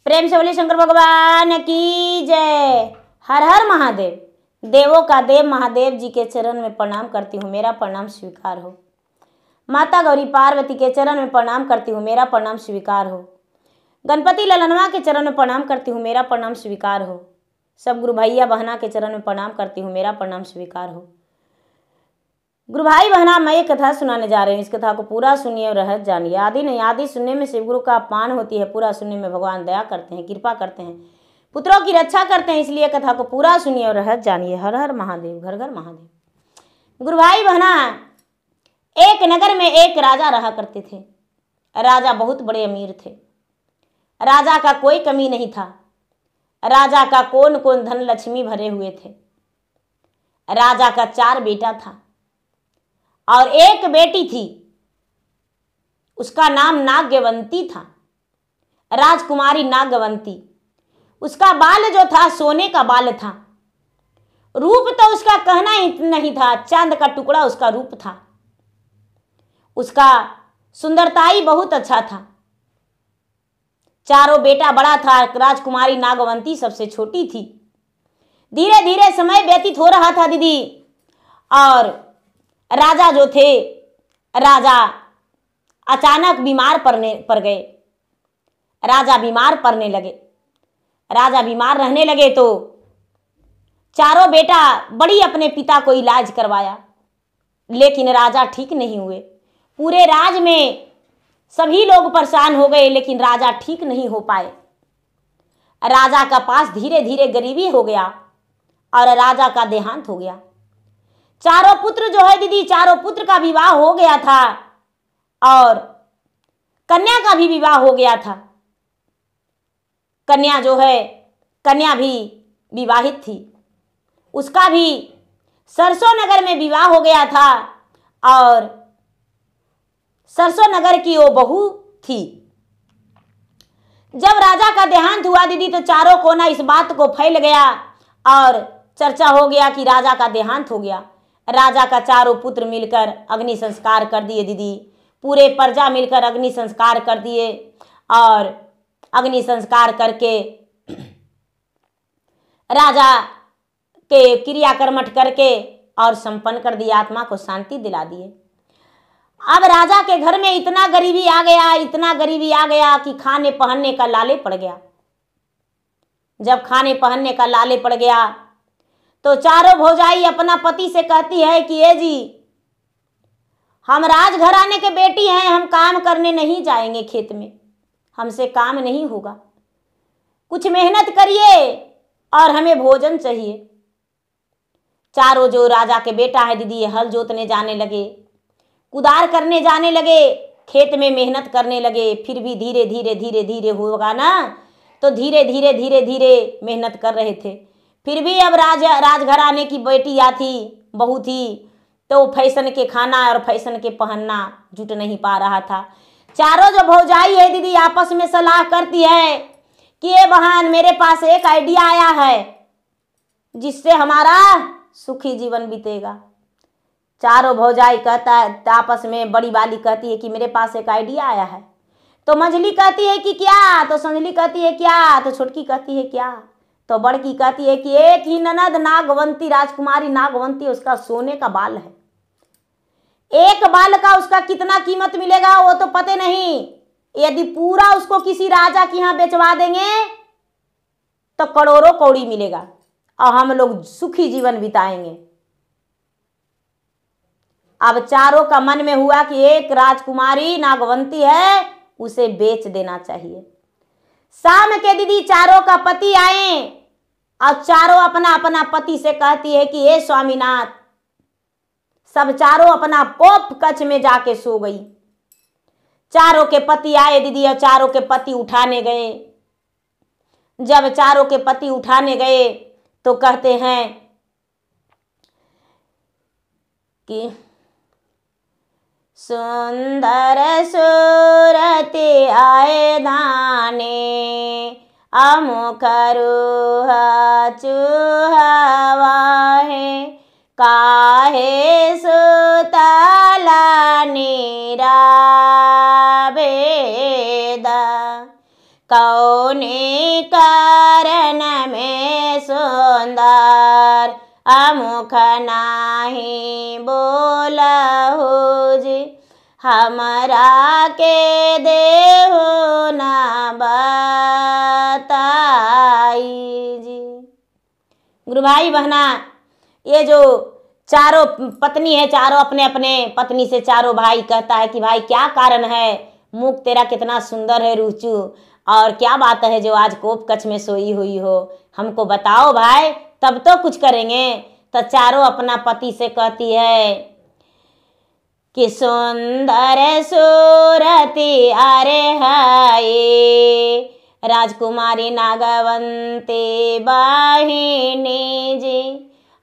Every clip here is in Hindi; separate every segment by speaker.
Speaker 1: प्रेम से बोले शंकर भगवान की जय। हर हर महादेव। देवों का देव महादेव जी के चरण में प्रणाम करती हूँ, मेरा प्रणाम स्वीकार हो। माता गौरी पार्वती के चरण में प्रणाम करती हूँ, मेरा प्रणाम स्वीकार हो। गणपति ललनवा के चरण में प्रणाम करती हूँ, मेरा प्रणाम स्वीकार हो। सब गुरु भैया बहना के चरण में प्रणाम करती हूँ, मेरा प्रणाम स्वीकार हो। गुरु भाई बहना, मैं एक कथा सुनाने जा रही हूँ। इस कथा को पूरा सुनिए और रहस्य जानिए। आदि नहीं आदि सुनने में शिव गुरु का अपमान होती है, पूरा सुनने में भगवान दया करते हैं, कृपा करते हैं, पुत्रों की रक्षा करते हैं। इसलिए कथा को पूरा सुनिए और रहस्य जानिए। हर हर महादेव, घर घर महादेव। गुरु भाई बहना, एक नगर में एक राजा रहा करते थे। राजा बहुत बड़े अमीर थे। राजा का कोई कमी नहीं था। राजा का कौन कौन धन लक्ष्मी भरे हुए थे। राजा का 4 बेटा था और एक बेटी थी। उसका नाम नागवंती था, राजकुमारी नागवंती। उसका बाल जो था सोने का बाल था। रूप तो उसका कहना ही नहीं था, चांद का टुकड़ा उसका रूप था। उसका सुंदरताई बहुत अच्छा था। चारों बेटा बड़ा था, राजकुमारी नागवंती सबसे छोटी थी। धीरे धीरे समय व्यतीत हो रहा था दीदी, और राजा जो थे, राजा अचानक बीमार पड़ गए। राजा बीमार पड़ने लगे। राजा बीमार रहने लगे तो चारों बेटा बड़ी अपने पिता को इलाज करवाया, लेकिन राजा ठीक नहीं हुए। पूरे राज में सभी लोग परेशान हो गए, लेकिन राजा ठीक नहीं हो पाए। राजा का पास धीरे धीरे गरीबी हो गया और राजा का देहांत हो गया। चारों पुत्र जो है दीदी, चारों पुत्र का विवाह हो गया था और कन्या का भी विवाह हो गया था। कन्या जो है, कन्या भी विवाहित थी। उसका भी सरसों नगर में विवाह हो गया था और सरसों नगर की वो बहू थी। जब राजा का देहांत हुआ दीदी, तो चारों कोना इस बात को फैल गया और चर्चा हो गया कि राजा का देहांत हो गया। राजा का चारों पुत्र मिलकर अग्नि संस्कार कर दिए दीदी। पूरे प्रजा मिलकर अग्नि संस्कार कर दिए और अग्नि संस्कार करके राजा के क्रियाकर्मठ करके और संपन्न कर दिया, आत्मा को शांति दिला दिए। अब राजा के घर में इतना गरीबी आ गया, इतना गरीबी आ गया कि खाने पहनने का लाले पड़ गया। जब खाने पहनने का लाले पड़ गया तो चारों भौजाई अपना पति से कहती है कि ए जी, हम राजघराने के बेटी हैं, हम काम करने नहीं जाएंगे खेत में, हमसे काम नहीं होगा। कुछ मेहनत करिए और हमें भोजन चाहिए। चारों जो राजा के बेटा है दीदी, हल जोतने जाने लगे, कुदार करने जाने लगे, खेत में मेहनत करने लगे। फिर भी धीरे धीरे धीरे धीरे होगा ना, तो धीरे धीरे धीरे धीरे मेहनत कर रहे थे। फिर भी अब राजघराने की बेटियाँ थी, बहू थी, तो फैशन के खाना और फैशन के पहनना जुट नहीं पा रहा था। चारों जो भौजाई है दीदी, आपस में सलाह करती है कि ये बहन, मेरे पास एक आइडिया आया है जिससे हमारा सुखी जीवन बीतेगा। चारों भौजाई कहता है आपस में, बड़ी वाली कहती है कि मेरे पास एक आइडिया आया है। तो मंझली कहती है कि क्या, तो संजली कहती है क्या, तो छोटकी कहती है क्या, तो बड़की कहती है कि एक ही ननद नागवंती, राजकुमारी नागवंती, उसका सोने का बाल है। एक बाल का उसका कितना कीमत मिलेगा वो तो पता नहीं। यदि पूरा उसको किसी राजा के यहाँ बेचवा देंगे तो करोड़ों कौड़ी मिलेगा और हम लोग सुखी जीवन बिताएंगे। अब चारों का मन में हुआ कि एक राजकुमारी नागवंती है, उसे बेच देना चाहिए। शाम के दीदी चारों का पति आए और चारों अपना अपना पति से कहती है कि हे स्वामीनाथ। सब चारों अपना कोप कक्ष में जाके सो गई। चारों के पति आए दीदी और चारों के पति उठाने गए। जब चारों के पति उठाने गए तो कहते हैं कि सुंदर सूरते आए धाने, अमुख रूह चूहवाहे, काहे सुतला नीरा बेदा, कौने कारण में सुंदर अमुख नाही बोलहु जी, हमरा के देहु न बताई जी। गुरु भाई बहना, ये जो चारों पत्नी है, चारों अपने अपने पत्नी से चारों भाई कहता है कि भाई क्या कारण है, मुख तेरा कितना सुंदर है रुचु, और क्या बात है जो आज कोप कच्छ में सोई हुई हो, हमको बताओ भाई, तब तो कुछ करेंगे। तो चारों अपना पति से कहती है कि सुंदर सूरती अरे हाय, राजकुमारी नागवंती बाहिनी जी,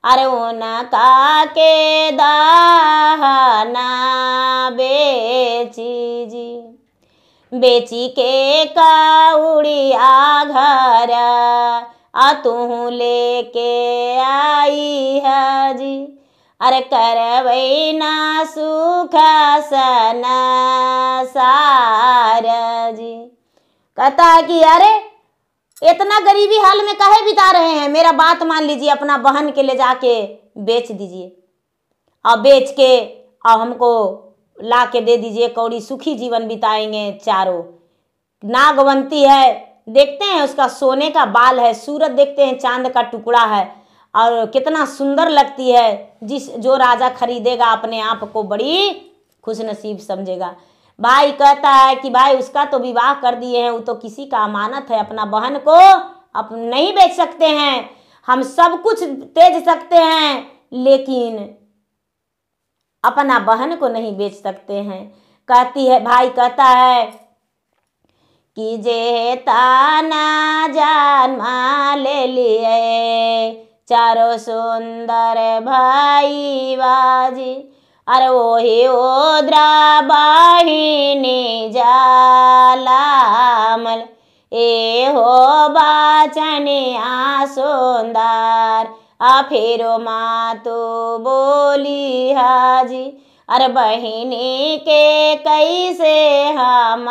Speaker 1: अरे उनका के दाहना बेची जी, बेची के काउड़िया घर तू लेके आई है जी, अरे करवै ना सुख सना सार जी। कहता है कि अरे इतना गरीबी हाल में काहे बिता रहे हैं, मेरा बात मान लीजिए, अपना बहन के ले जाके बेच दीजिए, और बेच के और हमको ला के दे दीजिए, कौड़ी सुखी जीवन बिताएंगे चारों। नागवंती है, देखते हैं उसका सोने का बाल है, सूरत देखते हैं चांद का टुकड़ा है, और कितना सुंदर लगती है, जो राजा खरीदेगा अपने आप को बड़ी खुश नसीब समझेगा। भाई कहता है कि भाई उसका तो विवाह कर दिए हैं, वो तो किसी का अमानत है, अपना बहन को नहीं बेच सकते हैं, हम सब कुछ तेज सकते हैं लेकिन अपना बहन को नहीं बेच सकते हैं। कहती है, भाई कहता है कि जे ताना जन्मा ले लिए चारों सुंदर भाई बाजी, अरे वही ओद्रा बाहिनी जालामल, ए हो बाचनिया सुंदर फिरो मातु बोली हाजी, अरे बहिनी के कैसे हम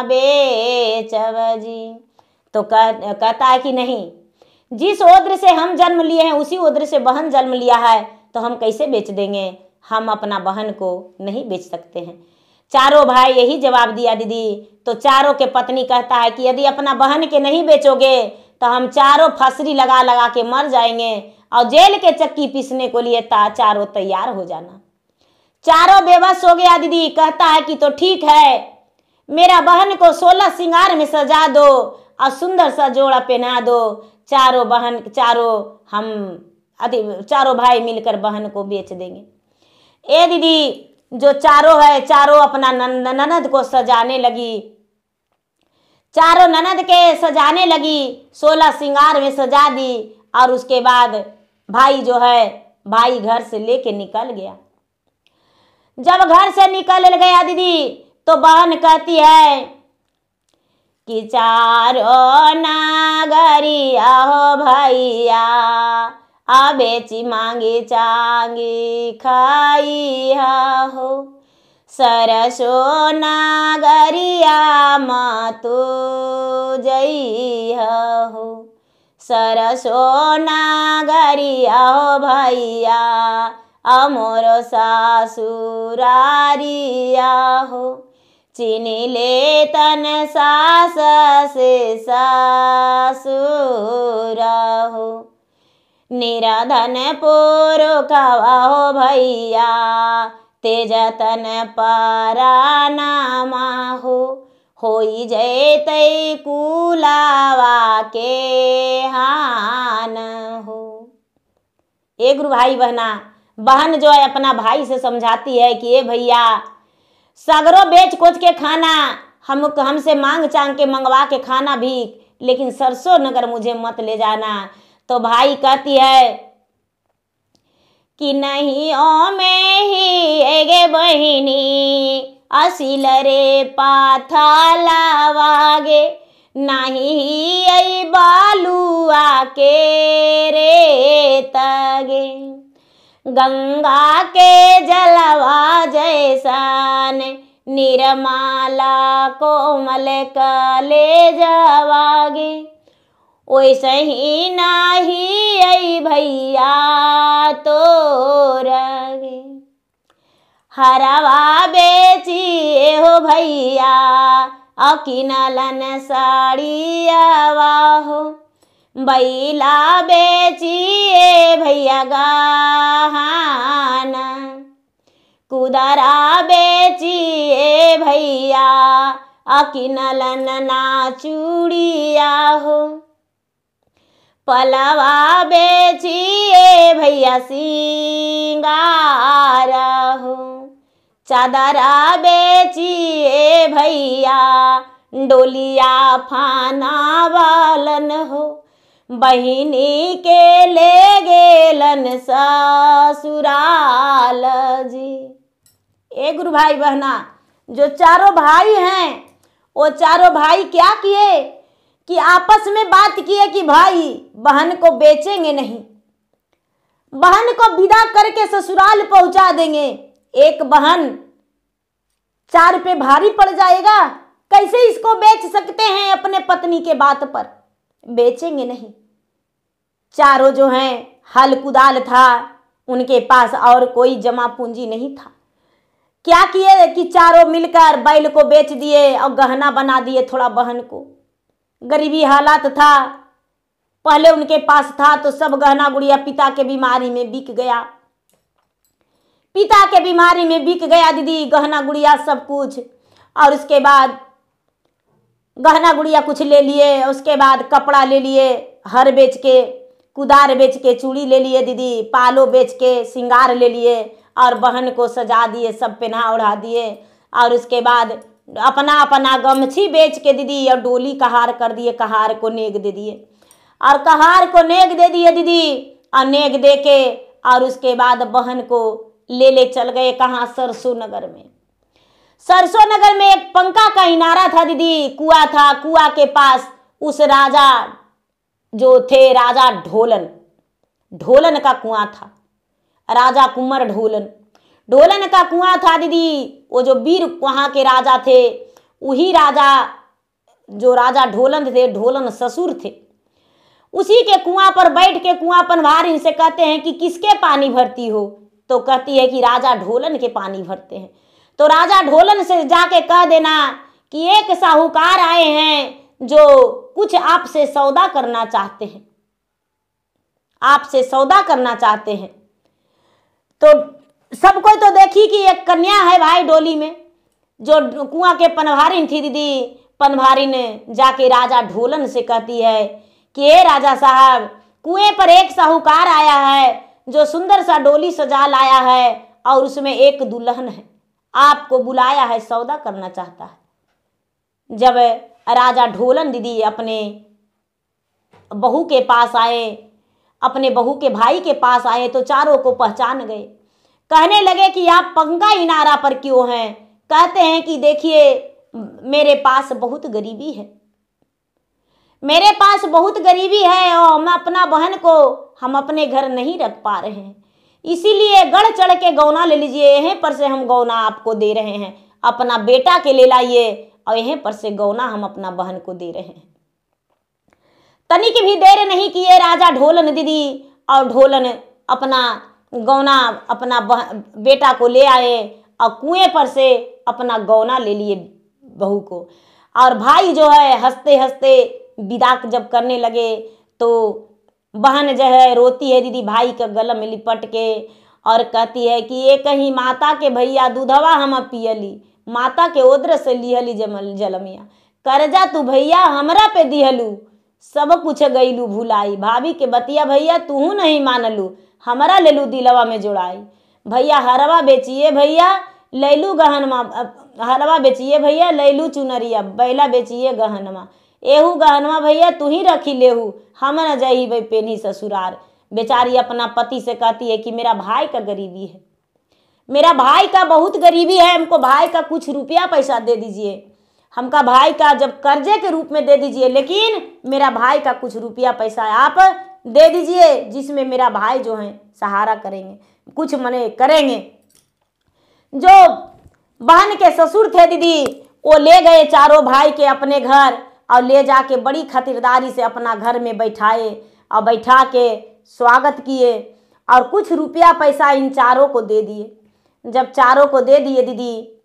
Speaker 1: बेचब जी। तो कहता है कि नहीं, जिस ओद्र से हम जन्म लिए हैं उसी ओद्र से बहन जन्म लिया है, तो हम कैसे बेच देंगे, हम अपना बहन को नहीं बेच सकते हैं। चारों भाई यही जवाब दिया दीदी। तो चारों के पत्नी कहता है कि यदि अपना बहन के नहीं बेचोगे तो हम चारों फसरी लगा लगा के मर जाएंगे, और जेल के चक्की पीसने को लिए चारों तैयार हो जाना। चारों बेबस हो गया दीदी। कहता है कि तो ठीक है, मेरा बहन को 16 श्रृंगार में सजा दो और सुंदर सा जोड़ा पहना दो। चारों भाई मिलकर बहन को बेच देंगे। ए दीदी, जो चारों है, चारों अपना ननद को सजाने लगी, चारों ननद के सजाने लगी, 16 श्रृंगार में सजा दी, और उसके बाद भाई जो है, भाई घर से लेके निकल गया। जब घर से निकल गया दीदी, तो बहन कहती है कि चारों नागरिया हो भैया, बेची मांगी चांगी खाई हो, सरसो नागरिया मतु जई हो, सरसो नागरिया हो भैया, अमोर सासुरारिया हो, चीनी ले तन सास से सासुरा हो, निराधन पुरुखवा हो भैया, तेजतन परानामा होई जैतै कुलावा के हान हो। एक गुरु भाई बहना, बहन जो है अपना भाई से समझाती है कि ए भैया, सगरो बेच कोच के खाना, हमसे मांग चांग के मंगवा के खाना भी, लेकिन सरसों नगर मुझे मत ले जाना। तो भाई कहती है कि नहीं ओ में ही एगे बहिनी, असिल रे पाथा लावागे, नहीं आई बालुआ के रे तगे, गंगा के जलवा जैसान निर्मला कोमल कलेजवागे, ओइसे ही नाही आई भैया तोरगे। हरवा बेचिए हो भैया अकिनलन साड़ियावा हो, बैला बेचिए भैया गहना, कुदरा बेचिए भैया अकिनलन ना चूड़िया हो, पलवा बेचिए भैया सिंगार हो, चादरा बेचिए भैया डोलिया फाना वालन हो, बहिनी के ले गेलन ससुराल जी। ए गुरु भाई बहना, जो चारों भाई हैं वो चारों भाई क्या किए कि आपस में बात किए कि भाई बहन को बेचेंगे नहीं, बहन को विदा करके ससुराल पहुंचा देंगे। एक बहन 4 पे भारी पड़ जाएगा, कैसे इसको बेच सकते हैं अपने पत्नी के बात पर, बेचेंगे नहीं। चारों जो हैं हल कुदाल था उनके पास और कोई जमा पूंजी नहीं था। क्या किए कि चारों मिलकर बैल को बेच दिए और गहना बना दिए थोड़ा बहन को। गरीबी हालात था, पहले उनके पास था तो सब गहना गुड़िया पिता के बीमारी में बिक गया, पिता के बीमारी में बिक गया दीदी गहना गुड़िया सब कुछ। और उसके बाद गहना गुड़िया कुछ ले लिए, उसके बाद कपड़ा ले लिए, हर बेच के, कुदार बेच के, चूड़ी ले लिए दीदी, पालो बेच के सिंगार ले लिए और बहन को सजा दिए, सब पहना ओढ़ा दिए। और उसके बाद अपना अपना गमछी बेच के दीदी और डोली कहार कर दिए, कहार को नेग दे दिए और कहार को नेग दे दिए दीदी। और नेग दे के और उसके बाद बहन को ले चल गए कहाँ, सरसों नगर में। सरसों नगर में एक पंखा का इनारा था दीदी, कुआं था, कुआं के पास उस राजा जो थे राजा ढोलन, ढोलन का कुआं था, राजा कुंवर ढोलन, ढोलन का कुआं था दीदी। वो जो वीर वहाँ के राजा थे, वही राजा जो राजा ढोलन थे, ढोलन ससुर थे, उसी के कुआं पर बैठ के कुआं पनवारिन से कहते हैं कि किसके पानी भरती हो, तो कहती है कि राजा ढोलन के पानी भरते हैं। तो राजा ढोलन से जाके कह देना कि एक साहूकार आए हैं जो कुछ आपसे सौदा करना चाहते हैं, आपसे सौदा करना चाहते हैं। तो सब कोई तो देखी कि एक कन्या है भाई डोली में, जो कुआं के पनवारिन थी दीदी। पनवारिन जाके राजा ढोलन से कहती है कि ए राजा साहब, कुएं पर एक साहूकार आया है जो सुंदर सा डोली सजा लाया है और उसमें एक दुल्हन है, आपको बुलाया है, सौदा करना चाहता है। जब राजा ढोलन दीदी अपने बहू के पास आए, अपने बहू के भाई के पास आए तो चारों को पहचान गए। कहने लगे कि आप पंखा इनारा पर क्यों हैं? कहते हैं कि देखिए मेरे पास बहुत गरीबी है, मेरे पास बहुत गरीबी है और हम अपना बहन को हम अपने घर नहीं रख पा रहे हैं, इसीलिए गढ़ चढ़ के गौना ले लीजिए, यहीं पर से हम गौना आपको दे रहे हैं, अपना बेटा के ले लाइए और यहीं पर से गौना हम अपना बहन को दे रहे हैं। तनिक भी देर नहीं किए राजा ढोलन दीदी और ढोलन अपना गौना अपना बेटा को ले आए और कुएं पर से अपना गौना ले लिए बहू को। और भाई जो है हंसते हंसते विदा जब करने लगे तो बहन जो है रोती है दीदी भाई का गला में लिपट के और कहती है कि ये कहीं माता के भैया दूधवा हम पियली, माता के ओद्र से लिहली जलमिया, कर्जा तू भैया हमरा पे दिहलू, सब कुछ गईलू भुलाई, भाभी के बतिया भैया तू नहीं मानलू, हमरा लेलू दिलवा में जोड़ाई, भैया हरवा बेचिए भैया लैलू गहनमा, हरवा बेचिए भैया लैलू चुनरिया, बैला बेचिए गहनमा, एहू गहनवा भैया तू ही रखी लेहू, हम न जाही भाई पेनी ससुरार। बेचारी अपना पति से कहती है कि मेरा भाई का गरीबी है, मेरा भाई का बहुत गरीबी है, हमको भाई का कुछ रुपया पैसा दे दीजिए, हमका भाई का जब कर्जे के रूप में दे दीजिए, लेकिन मेरा भाई का कुछ रुपया पैसा आप दे दीजिए जिसमें मेरा भाई जो है सहारा करेंगे, कुछ मने करेंगे। जो बहन के ससुर थे दीदी, वो ले गए चारों भाई के अपने घर और ले जाके बड़ी खातिरदारी से अपना घर में बैठाए और बैठा के स्वागत किए और कुछ रुपया पैसा इन चारों को दे दिए। जब चारों को दे दिए दीदी,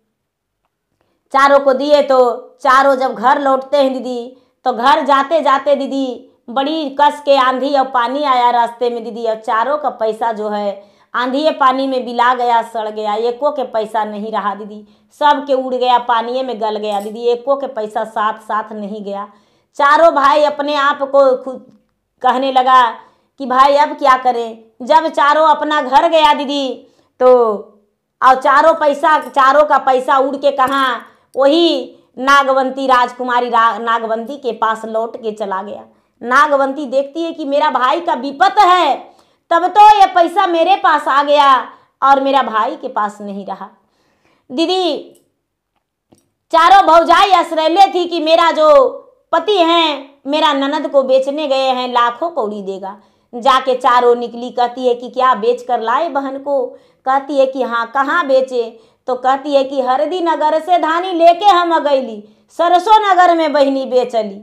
Speaker 1: चारों को दिए तो चारों जब घर लौटते हैं दीदी, तो घर जाते जाते दीदी बड़ी कस के आंधी और पानी आया रास्ते में दीदी, और चारों का पैसा जो है आंधी पानी में बिला गया, सड़ गया, एको के पैसा नहीं रहा दीदी, सब के उड़ गया, पानी में गल गया दीदी, एको के पैसा साथ साथ नहीं गया। चारों भाई अपने आप को खुद कहने लगा कि भाई अब क्या करें। जब चारों अपना घर गया दीदी तो और चारों का पैसा उड़ के कहाँ, वही नागवंती राजकुमारी नागवंती के पास लौट के चला गया। नागवंती देखती है कि मेरा भाई का विपत है, तब तो ये पैसा मेरे पास आ गया और मेरा भाई के पास नहीं रहा। दीदी चारों भौजाई आश्रय थी कि मेरा जो पति हैं मेरा ननद को बेचने गए हैं, लाखों कौड़ी देगा। जाके चारों निकली, कहती है कि क्या बेच कर लाए बहन को। कहती है कि हाँ, कहाँ बेचे। तो कहती है कि हरदी नगर से धानी लेके हम गईली, सरसों नगर में बहिनी बेचली।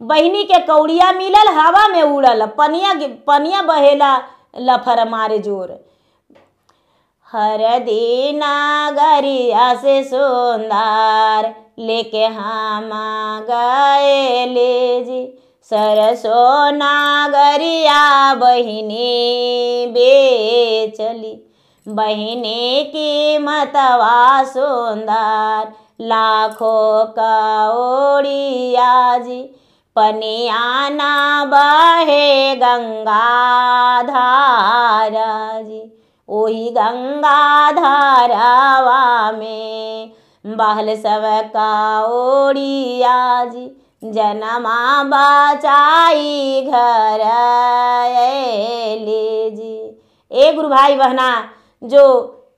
Speaker 1: बहिनी के कौड़िया मिलल, हवा में उड़ल, पनिया बहेला लफर मारे जोर। हरदी नगरिया से सुंदर लेके हम गए ले जी, सरसों नगरिया बहिनी बेचली। बहिनी की मतवा सुंदर लाखों कौड़िया जी, पनिया ना बहे गंगा धारा जी, ओही गंगा धारावा में बहल सब कौड़िया जी, जनमा बचाई घर ले जी। ए गुरु भाई बहना, जो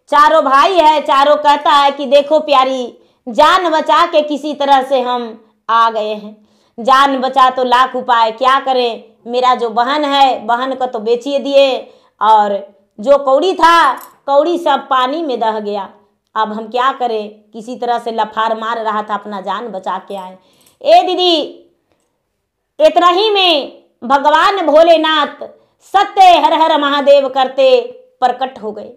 Speaker 1: चारों भाई है, चारों कहता है कि देखो प्यारी, जान बचा के किसी तरह से हम आ गए हैं। जान बचा तो लाख उपाय, क्या करें। मेरा जो बहन है, बहन को तो बेचिए दिए और जो कौड़ी था, कौड़ी सब पानी में दह गया। अब हम क्या करें, किसी तरह से लफार मार रहा था, अपना जान बचा के आए। ए दीदी इतना ही में भगवान भोलेनाथ सत्य हर हर महादेव करते प्रकट हो गए।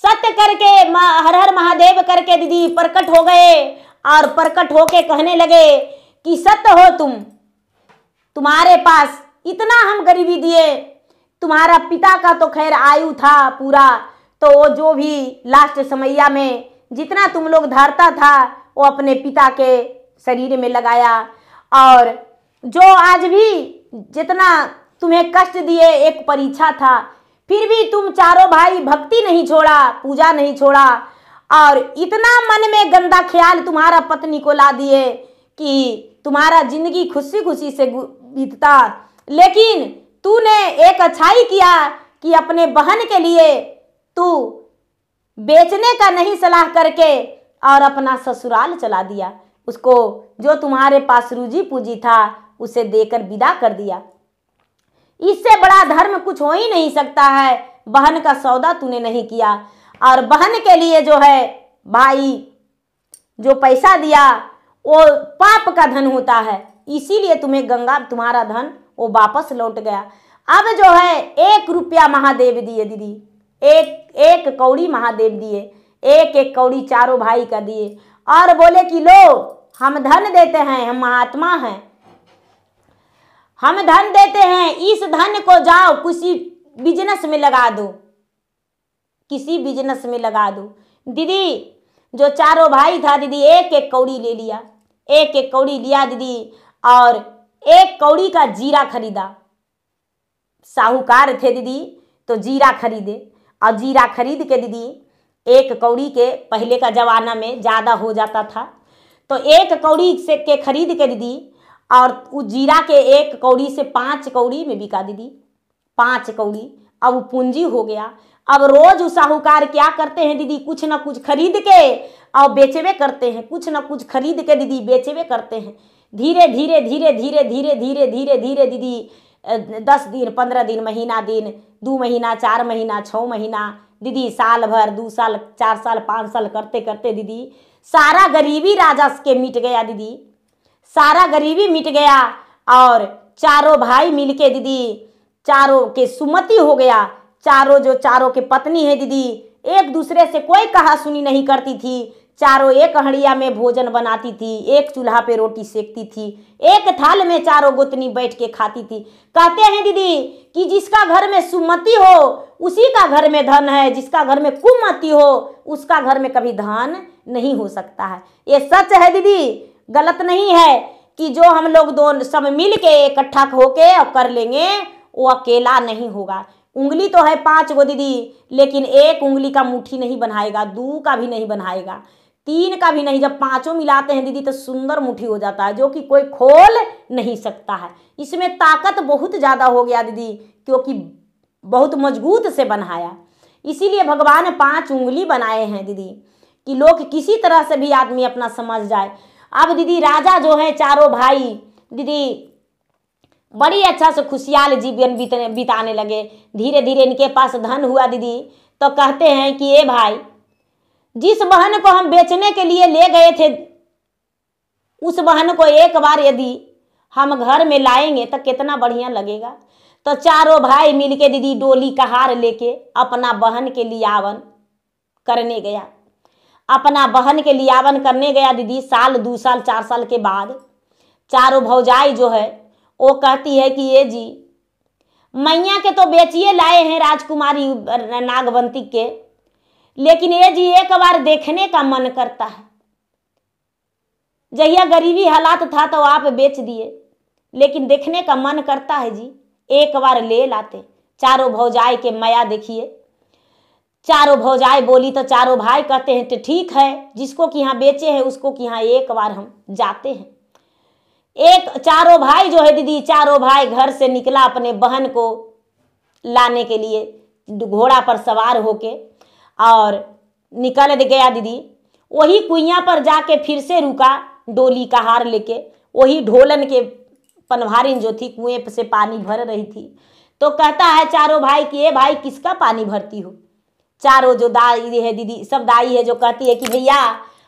Speaker 1: सत्य करके हर हर महादेव करके दीदी प्रकट हो गए और प्रकट होके कहने लगे कि सत्य हो तुम, तुम्हारे पास इतना हम गरीबी दिए, तुम्हारा पिता का तो खैर आयु था पूरा, तो वो जो भी लास्ट समैया में जितना तुम लोग धरता था वो अपने पिता के शरीर में लगाया, और जो आज भी जितना तुम्हें कष्ट दिए एक परीक्षा था, फिर भी तुम चारों भाई भक्ति नहीं छोड़ा, पूजा नहीं छोड़ा, और इतना मन में गंदा ख्याल तुम्हारा पत्नी को ला दिए कि तुम्हारा जिंदगी खुशी खुशी से बीतता। लेकिन तूने एक अच्छाई किया कि अपने बहन के लिए तू बेचने का नहीं सलाह करके और अपना ससुराल चला दिया, उसको जो तुम्हारे पास रूजी पूजी था उसे देकर विदा कर दिया। इससे बड़ा धर्म कुछ हो ही नहीं सकता है। बहन का सौदा तूने नहीं किया, और बहन के लिए जो है भाई जो पैसा दिया वो पाप का धन होता है, इसीलिए तुम्हें गंगा तुम्हारा धन वो वापस लौट गया। अब जो है 1 रुपया महादेव दिए दीदी, एक कौड़ी महादेव दिए, एक कौड़ी चारों भाई का दिए, और बोले कि लो हम धन देते हैं, हम महात्मा हैं, हम धन देते हैं, इस धन को जाओ किसी बिजनेस में लगा दो, किसी बिजनेस में लगा दो। दीदी जो चारों भाई था दीदी एक कौड़ी ले लिया, एक कौड़ी लिया दीदी, और 1 कौड़ी का जीरा खरीदा। साहूकार थे दीदी तो जीरा खरीदे, और जीरा खरीद के दीदी 1 कौड़ी के पहले का जमाना में ज़्यादा हो जाता था, तो 1 कौड़ी से के खरीद के दीदी, और उस जीरा के 1 कौड़ी से 5 कौड़ी में बिका दीदी, 5 कौड़ी। अब वो पूंजी हो गया। अब रोज उस साहूकार क्या करते हैं दीदी, कुछ ना कुछ खरीद के और बेचवे करते हैं, कुछ ना कुछ खरीद के दीदी बेचवे करते हैं। धीरे धीरे धीरे धीरे धीरे धीरे धीरे धीरे दीदी 10 दिन 15 दिन महीना दिन 2 महीना 4 महीना 6 महीना दीदी साल भर 2 साल 4 साल 5 साल करते करते दीदी सारा गरीबी राजा के मिट गया दीदी, सारा गरीबी मिट गया। और चारों भाई मिलके दीदी चारों के सुमति हो गया। चारों के पत्नी है दीदी एक दूसरे से कोई कहा सुनी नहीं करती थी। चारों एक हंडिया में भोजन बनाती थी, एक चूल्हा पे रोटी सेकती थी, एक थाल में चारों गोतनी बैठ के खाती थी। कहते हैं दीदी कि जिसका घर में सुमति हो उसी का घर में धन है, जिसका घर में कुमति हो उसका घर में कभी धन नहीं हो सकता है। ये सच है दीदी, गलत नहीं है कि जो हम लोग दोनों सब मिल के इकट्ठा होके और कर लेंगे वो अकेला नहीं होगा। उंगली तो है 5 गो दीदी, लेकिन एक उंगली का मुट्ठी नहीं बनाएगा, 2 का भी नहीं बनाएगा, 3 का भी नहीं। जब 5 मिलाते हैं दीदी तो सुंदर मुट्ठी हो जाता है जो कि कोई खोल नहीं सकता है। इसमें ताकत बहुत ज़्यादा हो गया दीदी, क्योंकि बहुत मजबूत से बनाया। इसीलिए भगवान 5 उंगली बनाए हैं दीदी कि लोग किसी तरह से भी आदमी अपना समझ जाए। अब दीदी राजा जो है चारों भाई दीदी बड़ी अच्छा से खुशहाल जीवन बिताने लगे। धीरे धीरे इनके पास धन हुआ दीदी, तो कहते हैं कि ए भाई, जिस बहन को हम बेचने के लिए ले गए थे उस बहन को एक बार यदि हम घर में लाएंगे तो कितना बढ़िया लगेगा। तो चारों भाई मिलके दीदी डोली का हार लेके अपना बहन के लियावन करने गया। अपना बहन के लियावन करने गया दीदी। साल 2 साल 4 साल के बाद चारों भौजाई जो है वो कहती है कि ये जी मैया के तो बेचिए लाए हैं राजकुमारी नागवंती के, लेकिन ये जी एक बार देखने का मन करता है। जहिया गरीबी हालात था तो आप बेच दिए, लेकिन देखने का मन करता है जी, एक बार ले लाते। चारों भौजाई के माया देखिए। चारों भौजाई बोली तो चारों भाई कहते हैं तो ठीक है, जिसको कि यहाँ बेचे हैं उसको कि यहाँ एक बार हम जाते हैं। एक चारों भाई जो है दीदी, चारों भाई घर से निकला अपने बहन को लाने के लिए घोड़ा पर सवार होके और निकल गया दीदी। वही कुइयां पर जाके फिर से रुका डोली का हार लेके। वही ढोलन के पनवारिन जो थी कुएं से पानी भर रही थी। तो कहता है चारों भाई कि ये भाई किसका पानी भरती हो। चारों जो दाई है दीदी, सब दाई है जो कहती है कि भैया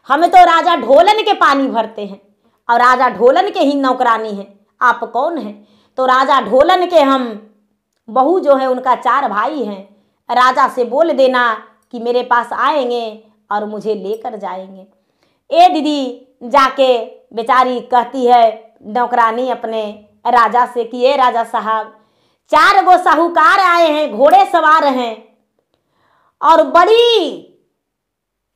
Speaker 1: हमें तो राजा ढोलन के पानी भरते हैं और राजा ढोलन के ही नौकरानी है, आप कौन हैं। तो राजा ढोलन के हम बहू जो है उनका 4 भाई हैं। राजा से बोल देना कि मेरे पास आएंगे और मुझे लेकर जाएंगे। ए दीदी जाके बेचारी कहती है नौकरानी अपने राजा से कि ये राजा साहब 4 गो साहूकार आए हैं, घोड़े सवार हैं और बड़ी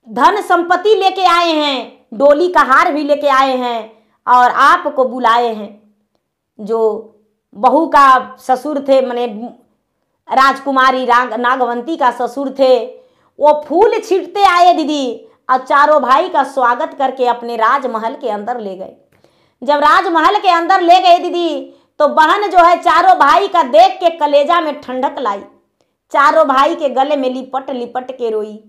Speaker 1: धन संपत्ति लेके आए हैं, डोली का हार भी लेके आए हैं और आपको बुलाए हैं। जो बहू का ससुर थे माने राजकुमारी नागवंती का ससुर थे, वो फूल छींटते आए दीदी और चारों भाई का स्वागत करके अपने राजमहल के अंदर ले गए। जब राजमहल के अंदर ले गए दीदी तो बहन जो है चारों भाई का देख के कलेजा में ठंडक लाई। चारों भाई के गले में लिपट लिपट के रोई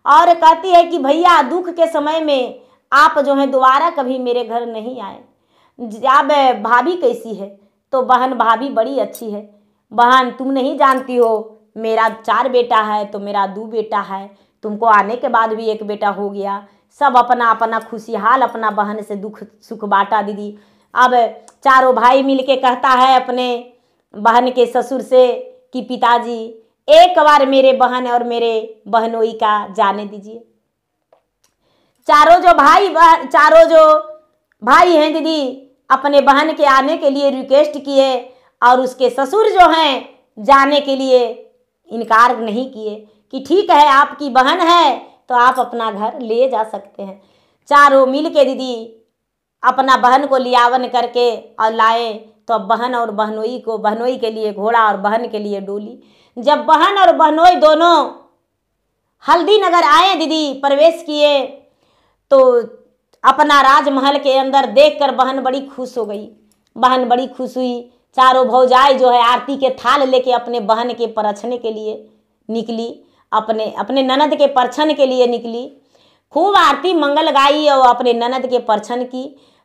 Speaker 1: और कहती है कि भैया दुख के समय में आप जो है दोबारा कभी मेरे घर नहीं आए। अब भाभी कैसी है। तो बहन भाभी बड़ी अच्छी है। बहन तुम नहीं जानती हो मेरा 4 बेटा है तो मेरा 2 बेटा है, तुमको आने के बाद भी 1 बेटा हो गया। सब अपना अपना खुशहाल अपना बहन से दुख सुख बांटा दीदी। अब चारों भाई मिलके कहता है अपने बहन के ससुर से कि पिताजी एक बार मेरे बहन और मेरे बहनोई का जाने दीजिए। चारों जो भाई हैं दीदी अपने बहन के आने के लिए रिक्वेस्ट किए और उसके ससुर जो हैं जाने के लिए इनकार नहीं किए कि ठीक है आपकी बहन है तो आप अपना घर ले जा सकते हैं। चारों मिल के दीदी अपना बहन को लियावन करके और लाए। तो अब बहन और बहनोई के लिए घोड़ा और बहन के लिए डोली। जब बहन और बहनोई दोनों हल्दी नगर आए दीदी, प्रवेश किए तो अपना राजमहल के अंदर देखकर बहन बड़ी खुश हो गई। बहन बड़ी खुश हुई। चारों भौजाई जो है आरती के थाल लेके अपने बहन के परछने के लिए निकली, अपने ननद के परछन के लिए निकली। खूब आरती मंगल गाई और अपने ननद के परछन की।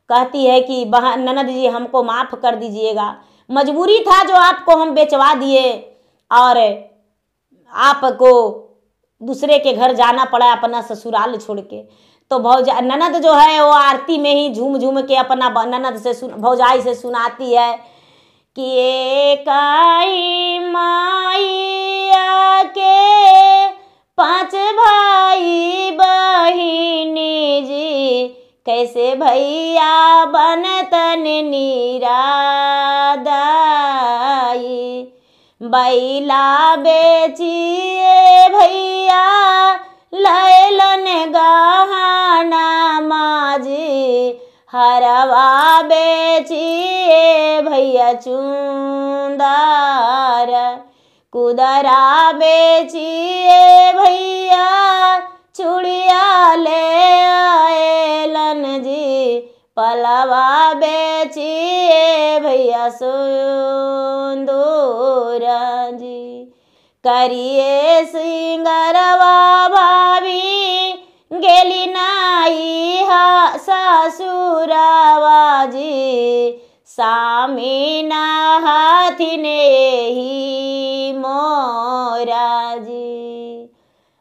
Speaker 1: कहती है कि बहन ननद जी हमको माफ़ कर दीजिएगा, मजबूरी था जो आपको हम बेचवा दिए और आपको दूसरे के घर जाना पड़ा अपना ससुराल छोड़ के। तो ननद जो है वो आरती में ही झूम झूम के अपना ननद से भौजाई से सुनाती है कि एकाई माइया के 5 भाई बहिनी जी, कैसे भैया बनतन निरादाई, बैला बेचिए भैया लैलन गहना माजी, हरवा बेचिए भैया चुंदर, कुदरा बेचिए भैया चूड़िया ले आएलन जी, पलवा बेचिए भैया सिंदूर जी, करिए सिंगरवा भाभी गेली नाई ससुरवा जी, सामी ना हाथिन ही मोरा जी।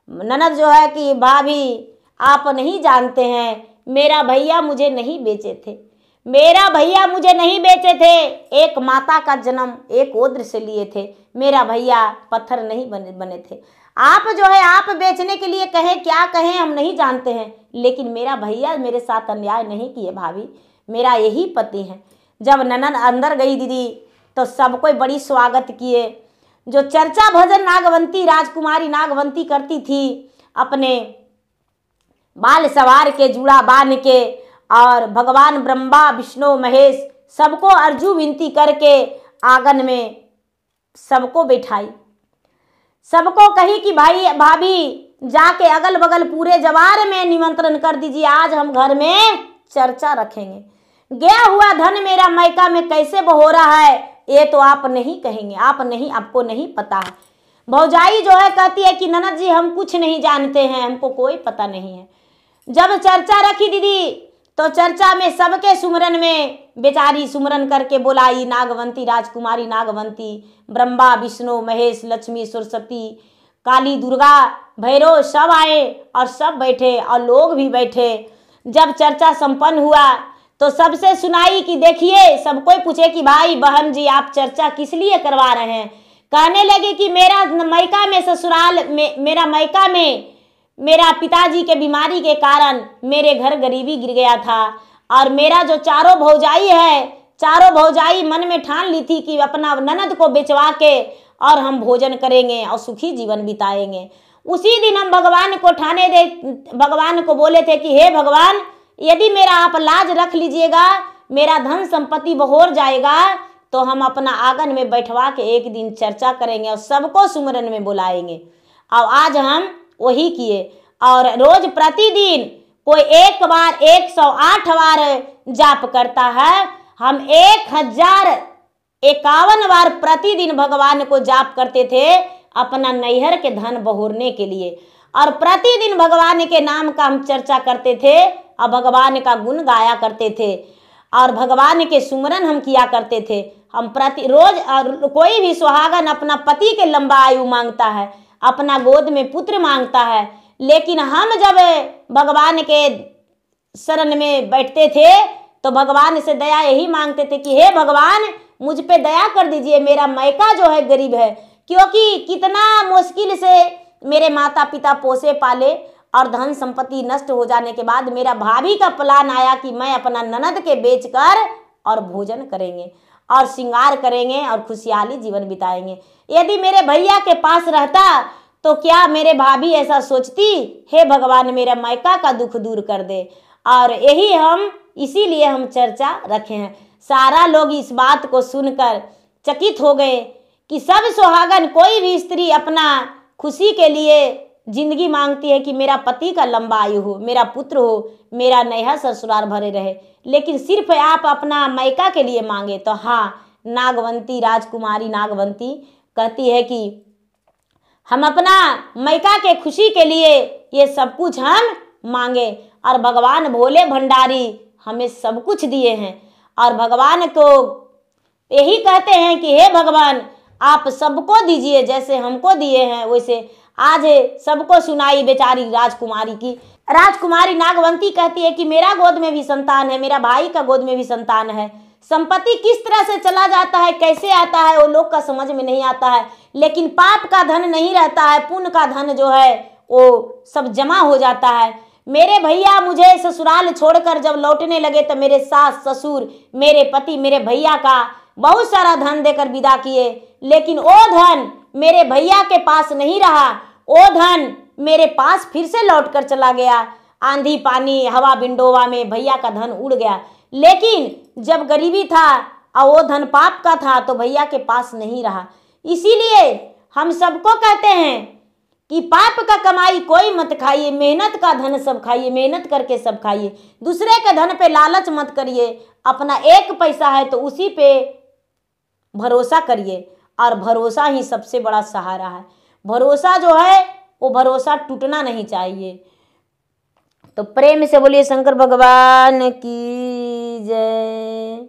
Speaker 1: ननद जो है कि भाभी आप नहीं जानते हैं, मेरा भैया मुझे नहीं बेचे थे, मेरा भैया मुझे नहीं बेचे थे। एक माता का जन्म एक ओद्र से लिए थे, मेरा भैया पत्थर नहीं बने थे। आप जो है आप बेचने के लिए कहें क्या कहें हम नहीं जानते हैं, लेकिन मेरा भैया मेरे साथ अन्याय नहीं किए भाभी, मेरा यही पति है। जब ननद अंदर गई दीदी तो सब कोई बड़ी स्वागत किए। जो चर्चा भजन नागवंती राजकुमारी नागवंती करती थी, अपने बाल सवार के जूड़ा बांध के, और भगवान ब्रह्मा विष्णु महेश सबको अर्जू विनती करके आंगन में सबको बैठाई, सबको कही कि भाई भाभी जाके अगल बगल पूरे जवार में निमंत्रण कर दीजिए, आज हम घर में चर्चा रखेंगे। गया हुआ धन मेरा मायका में कैसे बहो रहा है ये तो आप नहीं कहेंगे, आपको नहीं पता है। भौजाई जो है कहती है कि ननद जी हम कुछ नहीं जानते हैं, हमको कोई पता नहीं है। जब चर्चा रखी दीदी तो चर्चा में सबके सुमरन में बेचारी सुमरन करके बोलाई, नागवंती राजकुमारी नागवंती, ब्रह्मा विष्णु महेश लक्ष्मी सरस्वती काली दुर्गा भैरव सब आए और सब बैठे और लोग भी बैठे। जब चर्चा संपन्न हुआ तो सबसे सुनाई कि देखिए, सब कोई पूछे कि भाई बहन जी आप चर्चा किस लिए करवा रहे हैं। कहने लगे कि मेरा मायका में ससुराल में मेरा पिताजी के बीमारी के कारण मेरे घर गरीबी गिर गया था, और मेरा जो चारों भौजाई मन में ठान ली थी कि अपना ननद को बेचवा के और हम भोजन करेंगे और सुखी जीवन बिताएंगे। उसी दिन हम भगवान को बोले थे कि हे भगवान, यदि मेरा आप लाज रख लीजिएगा, मेरा धन संपत्ति बहोर जाएगा, तो हम अपना आंगन में बैठवा के एक दिन चर्चा करेंगे और सबको सुमरन में बुलाएंगे। और आज हम वही किए, और रोज प्रतिदिन कोई 108 बार जाप करता है। हम 1051 बार प्रतिदिन भगवान को जाप करते थे अपना नैहर के धन बहोरने के लिए, और प्रतिदिन भगवान के नाम का हम चर्चा करते थे और भगवान का गुण गाया करते थे, और भगवान के सुमरन हम किया करते थे। हम प्रति रोज, और कोई भी सुहागन अपना पति के लंबा आयु मांगता है, अपना गोद में पुत्र मांगता है, लेकिन हम जब भगवान के शरण में बैठते थे तो भगवान से दया यही मांगते थे कि हे भगवान मुझ पे दया कर दीजिए, मेरा मायका जो है गरीब है, क्योंकि कितना मुश्किल से मेरे माता पिता पोसे पाले, और धन संपत्ति नष्ट हो जाने के बाद मेरा भाभी का प्लान आया कि मैं अपना ननद के बेचकर और भोजन करेंगे और श्रृंगार करेंगे और खुशहाली जीवन बिताएंगे। यदि मेरे भैया के पास रहता तो क्या मेरे भाभी ऐसा सोचती? हे भगवान मेरा मायका का दुख दूर कर दे। और इसीलिए हम चर्चा रखे हैं। सारा लोग इस बात को सुनकर चकित हो गए कि सब सुहागन, कोई भी स्त्री अपना खुशी के लिए जिंदगी मांगती है कि मेरा पति का लंबा आयु हो, मेरा पुत्र हो, मेरा नैहर ससुराल भरे रहे, लेकिन सिर्फ आप अपना मायका के लिए मांगे। तो हाँ, नागवंती राजकुमारी नागवंती कहती है कि हम अपना मायका के खुशी के लिए ये सब कुछ हम मांगे, और भगवान भोले भंडारी हमें सब कुछ दिए हैं, और भगवान को यही कहते हैं कि हे भगवान आप सबको दीजिए, जैसे हमको दिए हैं वैसे आज सबको सुनाई बेचारी राजकुमारी की। राजकुमारी नागवंती कहती है कि मेरा गोद में भी संतान है, मेरा भाई का गोद में भी संतान है। संपत्ति किस तरह से चला जाता है, कैसे आता है, वो लोग का समझ में नहीं आता है। लेकिन पाप का धन नहीं रहता है, पुण्य का धन जो है वो सब जमा हो जाता है। मेरे भैया मुझे ससुराल छोड़कर जब लौटने लगे तो मेरे सास ससुर, मेरे पति, मेरे भैया का बहुत सारा धन देकर विदा किए, लेकिन वो धन मेरे भैया के पास नहीं रहा। वो धन मेरे पास फिर से लौट कर चला गया। आंधी पानी हवा बिंडोवा में भैया का धन उड़ गया। लेकिन जब गरीबी था और वो धन पाप का था तो भैया के पास नहीं रहा। इसीलिए हम सबको कहते हैं कि पाप का कमाई कोई मत खाइए, मेहनत का धन सब खाइए, मेहनत करके सब खाइए। दूसरे के धन पे लालच मत करिए। अपना एक पैसा है तो उसी पे भरोसा करिए, और भरोसा ही सबसे बड़ा सहारा है। भरोसा जो है वो भरोसा टूटना नहीं चाहिए। तो प्रेम से बोलिए शंकर भगवान की जय।